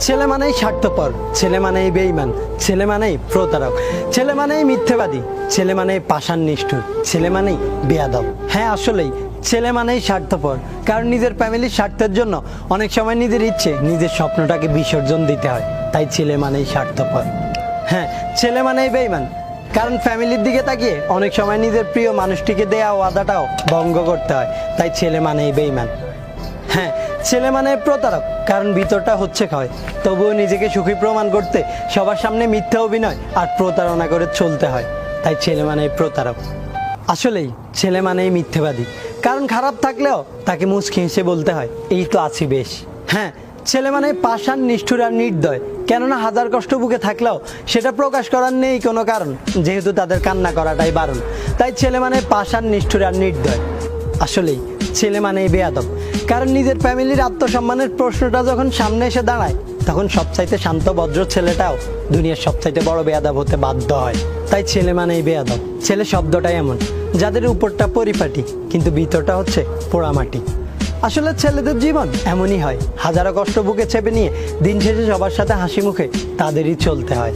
ছেলে মানেই স্বার্থপর, ছেলে মানেই বেঈমান, ছেলে মানেই প্রতারক, ছেলে মানেই মিথ্যেবাদী, ছেলে মানেই পাষাণ নিষ্ঠুর, ছেলে মানেই বেয়াদব। হ্যাঁ, আসলেই ছেলে মানেই স্বার্থপর, কারণ নিজের ফ্যামিলির স্বার্থের জন্য অনেক সময় নিজের ইচ্ছে, নিজের স্বপ্নটাকে বিসর্জন দিতে হয়। তাই ছেলে মানেই স্বার্থপর। হ্যাঁ, ছেলে মানেই বেঈমান, কারণ ফ্যামিলির দিকে তাকিয়ে অনেক সময় নিজের প্রিয় মানুষটিকে দেয়া ওয়াদাটাও ভঙ্গ করতে হয়। তাই ছেলে মানেই বেঈমান। হ্যাঁ, ছেলে মানে প্রতারক, কারণ ভিতরটা হচ্ছে ক্ষয়, তবুও নিজেকে সুখী প্রমাণ করতে সবার সামনে মিথ্যা অভিনয় আর প্রতারণা করে চলতে হয়। তাই ছেলে মানেই প্রতারক। আসলেই ছেলে মানেই মিথ্যেবাদী, কারণ খারাপ থাকলেও তাকে মুচকি হেসে বলতে হয় এই তো আছি বেশ। হ্যাঁ, ছেলে মানে পাষাণ, নিষ্ঠুর আর নির্দয়, কেননা হাজার কষ্ট বুকে থাকলেও সেটা প্রকাশ করার নেই কোনো কারণ, যেহেতু তাদের কান্না করাটাই বারণ। তাই ছেলে মানে পাষাণ, নিষ্ঠুর আর নির্দয়। আসলেই ছেলে মানেই বেয়াদব, কারণ নিজের ফ্যামিলির আত্মসম্মানের প্রশ্নটা যখন সামনে এসে দাঁড়ায়, তখন সবচাইতে শান্ত ভদ্র ছেলেটাও দুনিয়ার সবচাইতে বড় বেয়াদব হতে বাধ্য হয়। তাই ছেলে মানেই বেয়াদব। ছেলে শব্দটাই এমন, যাদের উপরটা পরিপাটি কিন্তু ভিতরটা হচ্ছে পোড়ামাটি। আসলে ছেলেদের জীবন এমনই হয়, হাজারো কষ্ট বুকে চেপে নিয়ে দিন শেষে সবার সাথে হাসি মুখে তাদেরই চলতে হয়।